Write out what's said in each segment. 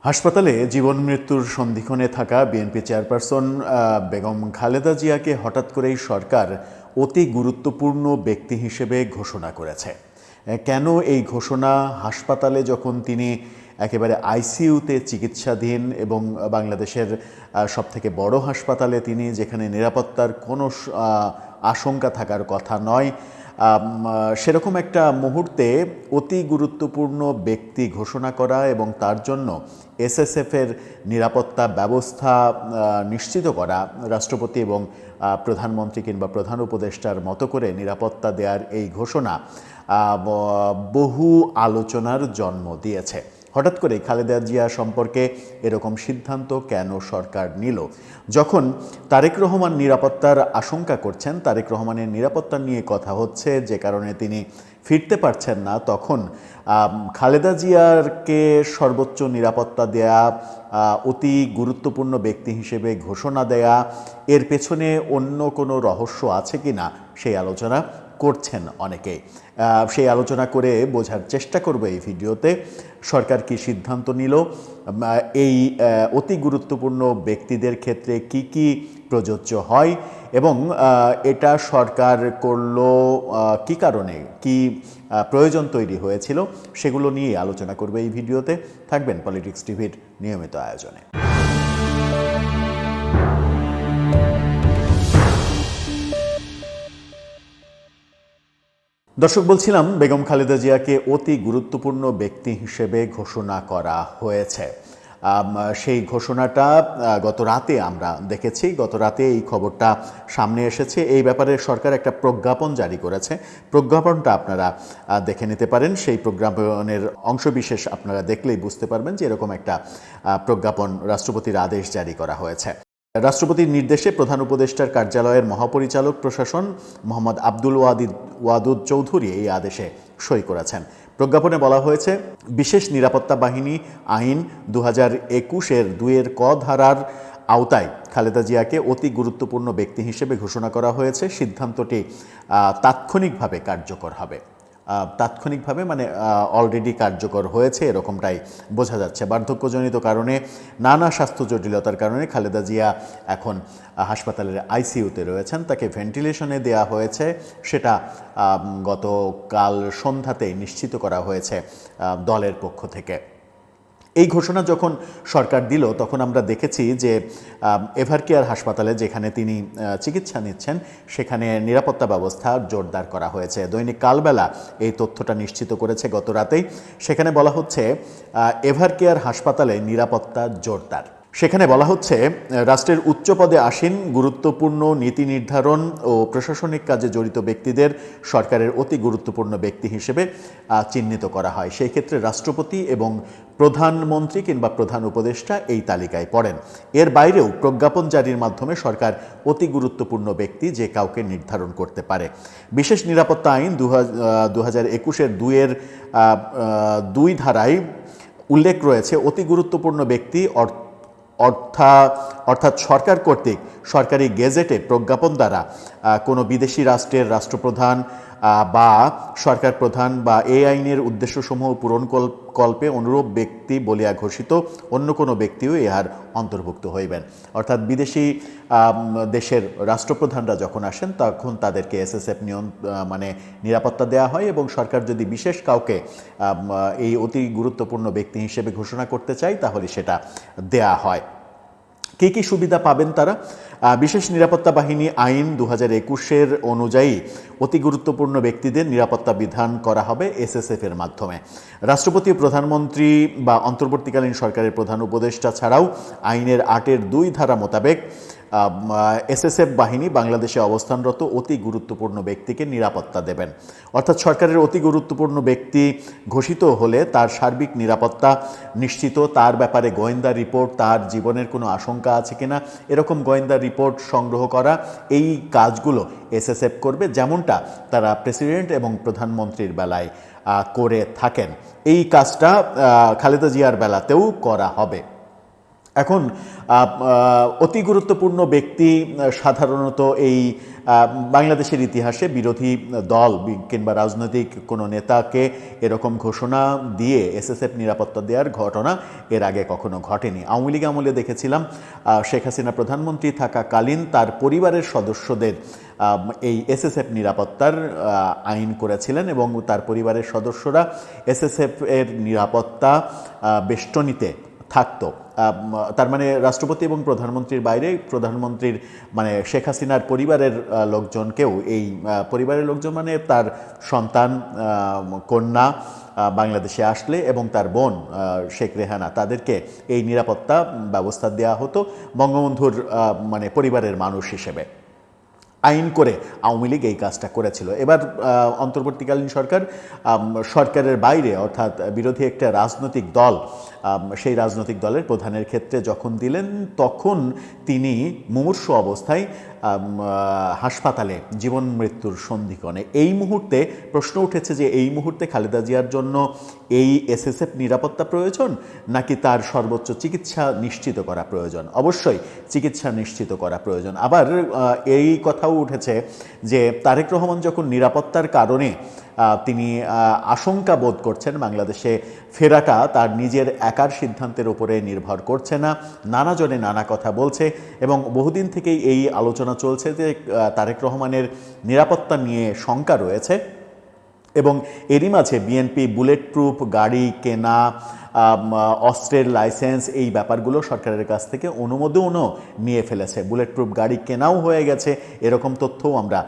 হাসপাতালে জীবন মৃত্যুর সন্ধিক্ষণে থাকা বিএনপি চেয়ারপারসন বেগম খালেদা জিয়াকে হঠাৎ করেই সরকার অতি গুরুত্বপূর্ণ ব্যক্তি হিসেবে ঘোষণা করেছে। কেন এই ঘোষণা? হাসপাতালে যখন তিনি একেবারে আইসিইউতে চিকিৎসাধীন এবং বাংলাদেশের সবথেকে বড় হাসপাতালে তিনি, যেখানে নিরাপত্তার কোনো আশঙ্কা থাকার কথা নয়, সেরকম একটা মুহূর্তে অতি গুরুত্বপূর্ণ ব্যক্তি ঘোষণা করা এবং তার জন্য এসএসএফের নিরাপত্তা ব্যবস্থা নিশ্চিত করা, রাষ্ট্রপতি এবং প্রধানমন্ত্রী কিংবা প্রধান উপদেষ্টার মতো করে নিরাপত্তা দেওয়ার এই ঘোষণা বহু আলোচনার জন্ম দিয়েছে। হঠাৎ করে খালেদা জিয়া সম্পর্কে এরকম সিদ্ধান্ত কেন সরকার নিল? যখন তারেক রহমান নিরাপত্তার আশঙ্কা করছেন, তারেক রহমানের নিরাপত্তা নিয়ে কথা হচ্ছে, যে কারণে তিনি ফিরতে পারছেন না, তখন খালেদা জিয়ারকে সর্বোচ্চ নিরাপত্তা দেয়া, অতি গুরুত্বপূর্ণ ব্যক্তি হিসেবে ঘোষণা দেয়া, এর পেছনে অন্য কোনো রহস্য আছে কি না সেই আলোচনা করছেন অনেকে। সেই আলোচনা করে বোঝার চেষ্টা করব এই ভিডিওতে সরকার কি সিদ্ধান্ত নিল, এই অতি গুরুত্বপূর্ণ ব্যক্তিদের ক্ষেত্রে কি কি প্রযোজ্য হয় এবং এটা সরকার করলো কি কারণে, কি প্রয়োজন তৈরি হয়েছিল, সেগুলো নিয়ে আলোচনা করবে এই ভিডিওতে। থাকবেন পলিটিক্স টিভির নিয়মিত আয়োজনে। দর্শক, বলছিলাম বেগম খালেদা জিয়াকে অতি গুরুত্বপূর্ণ ব্যক্তি হিসেবে ঘোষণা করা হয়েছে। সেই ঘোষণাটা গত রাতে আমরা দেখেছি, গত রাতে এই খবরটা সামনে এসেছে। এই ব্যাপারে সরকার একটা প্রজ্ঞাপন জারি করেছে। প্রজ্ঞাপনটা আপনারা দেখে নিতে পারেন। সেই প্রজ্ঞাপনের অংশবিশেষ আপনারা দেখলেই বুঝতে পারবেন যে এরকম একটা প্রজ্ঞাপন, রাষ্ট্রপতির আদেশ জারি করা হয়েছে। রাষ্ট্রপতির নির্দেশে প্রধান উপদেষ্টার কার্যালয়ের মহাপরিচালক প্রশাসন মোহাম্মদ আব্দুল ওয়াদুদ চৌধুরী এই আদেশে সই করেছেন। প্রজ্ঞাপনে বলা হয়েছে, বিশেষ নিরাপত্তা বাহিনী আইন 2021-এর 2 ক ধারার আওতায় খালেদা জিয়াকে অতি গুরুত্বপূর্ণ ব্যক্তি হিসেবে ঘোষণা করা হয়েছে। সিদ্ধান্তটি তাৎক্ষণিকভাবে কার্যকর হবে। তাৎক্ষণিকভাবে মানে অলরেডি কার্যকর হয়েছে এরকমটাই বোঝা যাচ্ছে। বার্ধক্যজনিত কারণে, নানা স্বাস্থ্য জটিলতার কারণে খালেদা জিয়া এখন হাসপাতালের আইসিইউতে রয়েছেন। তাকে ভেন্টিলেশনে দেয়া হয়েছে, সেটা গতকাল সন্ধ্যাতেই নিশ্চিত করা হয়েছে দলের পক্ষ থেকে। এই ঘোষণা যখন সরকার দিল তখন আমরা দেখেছি যে এভারকেয়ার হাসপাতালে, যেখানে তিনি চিকিৎসা নিচ্ছেন, সেখানে নিরাপত্তা ব্যবস্থা জোরদার করা হয়েছে। দৈনিক কালবেলা এই তথ্যটা নিশ্চিত করেছে গত রাতেই। সেখানে বলা হচ্ছে এভারকেয়ার হাসপাতালে নিরাপত্তা জোরদার। সেখানে বলা হচ্ছে, রাষ্ট্রের উচ্চ পদে আসীন গুরুত্বপূর্ণ নীতি নির্ধারণ ও প্রশাসনিক কাজে জড়িত ব্যক্তিদের সরকারের অতি গুরুত্বপূর্ণ ব্যক্তি হিসেবে চিহ্নিত করা হয়। সেই ক্ষেত্রে রাষ্ট্রপতি এবং প্রধানমন্ত্রী কিংবা প্রধান উপদেষ্টা এই তালিকায় পড়েন। এর বাইরেও প্রজ্ঞাপন জারির মাধ্যমে সরকার অতি গুরুত্বপূর্ণ ব্যক্তি যে কাউকে নির্ধারণ করতে পারে। বিশেষ নিরাপত্তা আইন 2021-এর 2 ধারায় উল্লেখ রয়েছে, অতি গুরুত্বপূর্ণ ব্যক্তি অর্থাৎ সরকার কর্তৃক সরকারি গেজেটে প্রজ্ঞাপন দ্বারা কোনো বিদেশি রাষ্ট্রের রাষ্ট্রপ্রধান বা সরকার প্রধান বা এই আইনের উদ্দেশ্যসমূহ পূরণ কল্পে অনুরূপ ব্যক্তি বলিয়া ঘোষিত অন্য কোনো ব্যক্তিও ইহার অন্তর্ভুক্ত হইবেন। অর্থাৎ বিদেশি দেশের রাষ্ট্রপ্রধানরা যখন আসেন তখন তাদেরকে এসএসএফ নিরাপত্তা দেওয়া হয় এবং সরকার যদি বিশেষ কাউকে এই অতি গুরুত্বপূর্ণ ব্যক্তি হিসেবে ঘোষণা করতে চায় তাহলে সেটা দেয়া হয়। কী কী সুবিধা পাবেন তারা? বিশেষ নিরাপত্তা বাহিনী আইন 2021-এর অনুযায়ী অতি গুরুত্বপূর্ণ ব্যক্তিদের নিরাপত্তা বিধান করা হবে এসএসএফের মাধ্যমে। রাষ্ট্রপতি, প্রধানমন্ত্রী বা অন্তর্বর্তীকালীন সরকারের প্রধান উপদেষ্টা ছাড়াও আইনের 8-এর 2 ধারা মোতাবেক এসএসএফ বাহিনী বাংলাদেশে অবস্থানরত অতি গুরুত্বপূর্ণ ব্যক্তিকে নিরাপত্তা দেবেন। অর্থাৎ সরকারের অতি গুরুত্বপূর্ণ ব্যক্তি ঘোষিত হলে তার সার্বিক নিরাপত্তা নিশ্চিত, তার ব্যাপারে গোয়েন্দা রিপোর্ট, তার জীবনের কোনো আশঙ্কা আছে কিনা এরকম গোয়েন্দা রিপোর্ট সংগ্রহ করা, এই কাজগুলো এসএসএফ করবে, যেমনটা তারা প্রেসিডেন্ট এবং প্রধানমন্ত্রীর বেলায় করে থাকেন। এই কাজটা খালেদা জিয়ার বেলাতেও করা হবে। এখন অতি গুরুত্বপূর্ণ ব্যক্তি সাধারণত এই বাংলাদেশের ইতিহাসে বিরোধী দল কিংবা রাজনৈতিক কোনো নেতাকে এরকম ঘোষণা দিয়ে এসএসএফ নিরাপত্তা দেওয়ার ঘটনা এর আগে কখনো ঘটেনি। আওয়ামী লীগ আমলে দেখেছিলাম শেখ হাসিনা প্রধানমন্ত্রী থাকাকালীন তার পরিবারের সদস্যদের এই এসএসএফ নিরাপত্তার আইন করেছিলেন এবং তার পরিবারের সদস্যরা এসএসএফ এর নিরাপত্তা বেষ্টনীতে থাকতো। তার মানে রাষ্ট্রপতি এবং প্রধানমন্ত্রীর বাইরে প্রধানমন্ত্রীর মানে শেখ হাসিনার পরিবারের লোকজনকেও এই পরিবারের লোকজন মানে তার সন্তান কন্যা বাংলাদেশে আসলে এবং তার বোন শেখ রেহানা তাদেরকে এই নিরাপত্তা ব্যবস্থা দেওয়া হতো বঙ্গবন্ধুর মানে পরিবারের মানুষ হিসেবে। আইন করে আওয়ামী লীগ এই কাজটা করেছিল। এবার অন্তর্বর্তীকালীন সরকারের বাইরে অর্থাৎ বিরোধী একটা রাজনৈতিক দল সেই রাজনৈতিক দলের প্রধানের ক্ষেত্রে যখন দিলেন তখন তিনি মুমূর্ষু অবস্থায় হাসপাতালে জীবন মৃত্যুর সন্ধিক্ষণে। এই মুহূর্তে প্রশ্ন উঠেছে যে এই মুহূর্তে খালেদা জিয়ার জন্য এই এসএসএফ নিরাপত্তা প্রয়োজন নাকি তার সর্বোচ্চ চিকিৎসা নিশ্চিত করা প্রয়োজন? অবশ্যই চিকিৎসা নিশ্চিত করা প্রয়োজন। আবার এই কথাও উঠেছে যে তারেক রহমান যখন নিরাপত্তার কারণে তিনি আশঙ্কা বোধ করছেন বাংলাদেশে ফেরাটা তার নিজের একার সিদ্ধান্তের উপরে নির্ভর করছে না, নানা জনে নানা কথা বলছে এবং বহুদিন থেকেই এই আলোচনা চলছে যে তারেক রহমানের নিরাপত্তা নিয়ে শঙ্কা রয়েছে এবং এরই মাঝে বিএনপি বুলেট প্রুফ গাড়ি কেনা, অস্ত্রের লাইসেন্স এই ব্যাপারগুলো সরকারের কাছ থেকে অনুমোদনও নিয়ে ফেলেছে। বুলেট প্রুফ গাড়ি কেনাও হয়ে গেছে, এরকম তথ্যও আমরা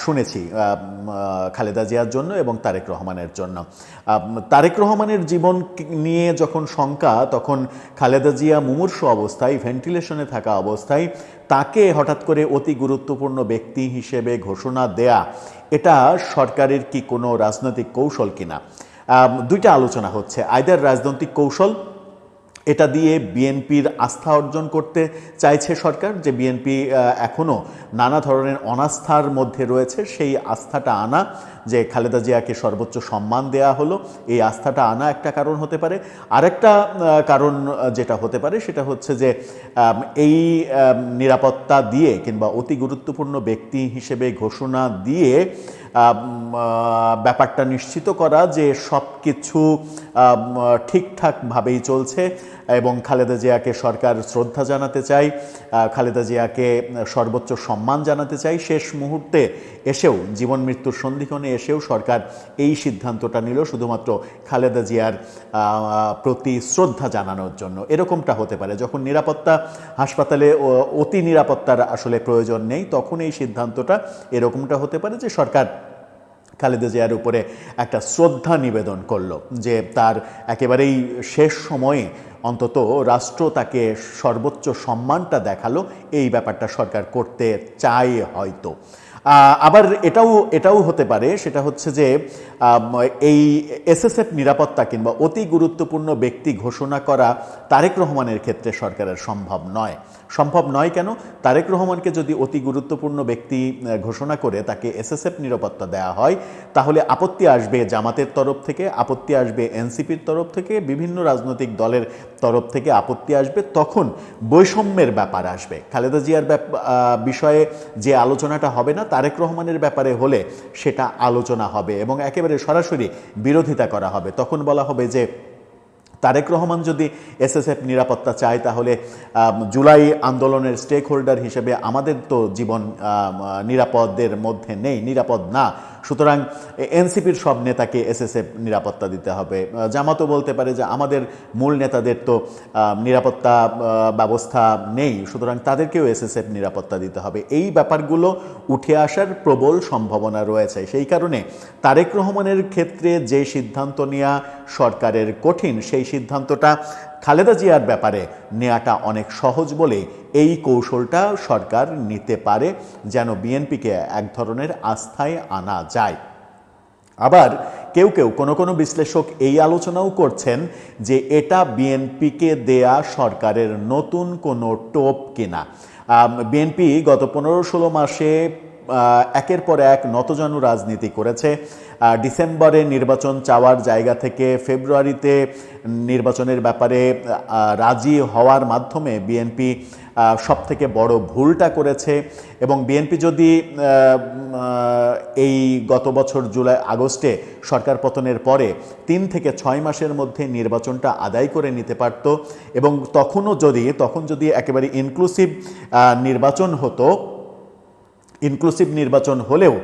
শুনেছি খালেদা জিয়ার জন্য এবং তারেক রহমানের জন্য। তারেক রহমানের জীবন নিয়ে যখন শঙ্কা, তখন খালেদা জিয়া মুমূর্ষু অবস্থায় ভেন্টিলেশনে থাকা অবস্থায় তাকে হঠাৎ করে অতি গুরুত্বপূর্ণ ব্যক্তি হিসেবে ঘোষণা দেয়া, এটা সরকারের কি কোনো রাজনৈতিক কৌশল কিনা? দুইটা আলোচনা হচ্ছে, আইদার রাজনৈতিক কৌশল, এটা দিয়ে বিএনপির আস্থা অর্জন করতে চাইছে সরকার, যে বিএনপি এখনও নানা ধরনের অনাস্থার মধ্যে রয়েছে, সেই আস্থাটা আনা, যে খালেদা জিয়াকে সর্বোচ্চ সম্মান দেয়া হলো, এই আস্থাটা আনা একটা কারণ হতে পারে। আরেকটা কারণ যেটা হতে পারে সেটা হচ্ছে যে এই নিরাপত্তা দিয়ে কিংবা অতি গুরুত্বপূর্ণ ব্যক্তি হিসেবে ঘোষণা দিয়ে ব্যাপারটা নিশ্চিত করা যে সব কিছু ঠিকঠাকভাবেই চলছে এবং খালেদা জিয়াকে সরকার শ্রদ্ধা জানাতে চাই, খালেদা জিয়াকে সর্বোচ্চ সম্মান জানাতে চাই। শেষ মুহূর্তে এসেও, জীবন মৃত্যুর সন্ধিক্ষণে এসেও সরকার এই সিদ্ধান্তটা নিল শুধুমাত্র খালেদা জিয়ার প্রতি শ্রদ্ধা জানানোর জন্য। এরকমটা হতে পারে। যখন নিরাপত্তা হাসপাতালে অতি নিরাপত্তার আসলে প্রয়োজন নেই, তখন এই সিদ্ধান্তটা এরকমটা হতে পারে যে সরকার খালেদা জিয়ার উপরে একটা শ্রদ্ধা নিবেদন করলো, যে তার একেবারেই শেষ সময়ে অন্তত রাষ্ট্র তাকে সর্বোচ্চ সম্মানটা দেখালো, এই ব্যাপারটা সরকার করতে চায় হয়তো। আবার এটাও হতে পারে, সেটা হচ্ছে যে এই এসএসএফ নিরাপত্তা কিংবা অতি গুরুত্বপূর্ণ ব্যক্তি ঘোষণা করা তারেক রহমানের ক্ষেত্রে সরকারের সম্ভব নয়। সম্ভব নয় কেন? তারেক রহমানকে যদি অতি গুরুত্বপূর্ণ ব্যক্তি ঘোষণা করে তাকে এসএসএফ নিরাপত্তা দেওয়া হয়, তাহলে আপত্তি আসবে জামাতের তরফ থেকে, আপত্তি আসবে এনসিপির তরফ থেকে, বিভিন্ন রাজনৈতিক দলের তরফ থেকে আপত্তি আসবে। তখন বৈষম্যের ব্যাপার আসবে। খালেদা জিয়ার বিষয়ে যে আলোচনাটা হবে না, তারেক রহমানের ব্যাপারে হলে সেটা আলোচনা হবে এবং একেবারে সরাসরি বিরোধিতা করা হবে। তখন বলা হবে যে তারেক রহমান যদি এসএসএফ নিরাপত্তা চায়, তাহলে জুলাই আন্দোলনের স্টেক হোল্ডার হিসেবে আমাদের তো জীবন নিরাপদের মধ্যে নেই, নিরাপদ না, সুতরাং এনসিপির সব নেতাকে এসএসএফ নিরাপত্তা দিতে হবে। জামাতও বলতে পারে যে আমাদের মূল নেতাদের তো নিরাপত্তা ব্যবস্থা নেই, সুতরাং তাদেরকেও এসএসএফ নিরাপত্তা দিতে হবে। এই ব্যাপারগুলো উঠে আসার প্রবল সম্ভাবনা রয়েছে। সেই কারণে তারেক রহমানের ক্ষেত্রে যে সিদ্ধান্ত নেওয়া সরকারের কঠিন, সেই সিদ্ধান্তটা খালেদা জিয়ার ব্যাপারে নেওয়াটা অনেক সহজ বলে এই কৌশলটা সরকার নিতে পারে, যেন বিএনপিকে এক ধরনের আস্থায় আনা যায়। আবার কেউ কোনো বিশ্লেষক এই আলোচনাও করছেন যে এটা বিএনপিকে দেয়া সরকারের নতুন কোনো টোপ কিনা। বিএনপি গত 15-16 মাসে একের পর এক নতজানু রাজনীতি করেছে। ডিসেম্বরে নির্বাচন চাওয়ার জায়গা থেকে ফেব্রুয়ারিতে নির্বাচনের ব্যাপারে রাজি হওয়ার মাধ্যমে বিএনপি সবথেকে বড় ভুলটা করেছে। এবং বিএনপি যদি এই গত বছর আগস্টে সরকার পতনের পরে 3 থেকে 6 মাসের মধ্যে নির্বাচনটা আদায় করে নিতে পারত এবং তখন যদি একেবারে ইনক্লুসিভ নির্বাচন হতো, ইনক্লুসিভ নির্বাচন হলেও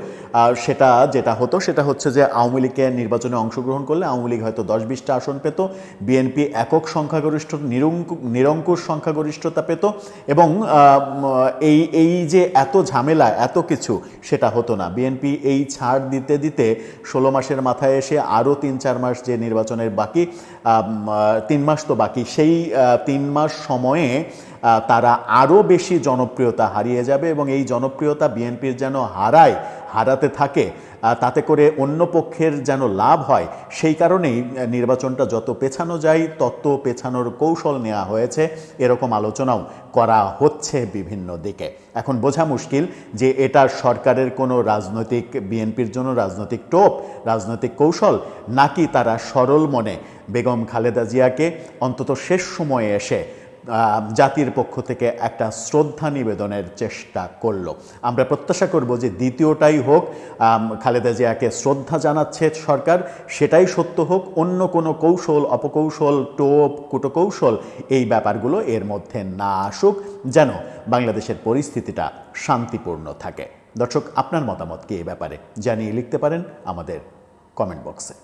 যেটা হচ্ছে যে আওয়ামী লীগের নির্বাচনে অংশগ্রহণ করলে আওয়ামী লীগ হয়তো 10-20টা আসন পেত, বিএনপি একক সংখ্যাগরিষ্ঠ নিরঙ্কুশ সংখ্যাগরিষ্ঠতা পেত এবং এই যে এত ঝামেলা এত কিছু সেটা হতো না। বিএনপি এই ছাড় দিতে দিতে 16 মাসের মাথায় এসে আরও 3-4 মাস যে নির্বাচনের বাকি, 3 মাস তো বাকি, সেই 3 মাস সময়ে তারা আরও বেশি জনপ্রিয়তা হারিয়ে যাবে এবং এই জনপ্রিয়তা বিএনপির যেন হারাতে থাকে, তাতে করে অন্য পক্ষের যেন লাভ হয়, সেই কারণেই নির্বাচনটা যত পেছানো যায় তত পেছানোর কৌশল নেওয়া হয়েছে, এরকম আলোচনাও করা হচ্ছে বিভিন্ন দিকে। এখন বোঝা মুশকিল যে এটা সরকারের কোনো বিএনপির জন্য রাজনৈতিক টোপ, রাজনৈতিক কৌশল, নাকি তারা সরল মনে বেগম খালেদা জিয়াকে অন্তত শেষ সময়ে এসে জাতির পক্ষ থেকে একটা শ্রদ্ধা নিবেদনের চেষ্টা করলো। আমরা প্রত্যাশা করব যে দ্বিতীয়টাই হোক, খালেদা জিয়াকে শ্রদ্ধা জানাচ্ছে সরকার, সেটাই সত্য হোক। অন্য কোনো কৌশল, অপকৌশল, টোপ, কুটকৌশল এই ব্যাপারগুলো এর মধ্যে না আসুক, যেন বাংলাদেশের পরিস্থিতিটা শান্তিপূর্ণ থাকে। দর্শক, আপনার মতামত কি এই ব্যাপারে জানিয়ে লিখতে পারেন আমাদের কমেন্ট বক্সে।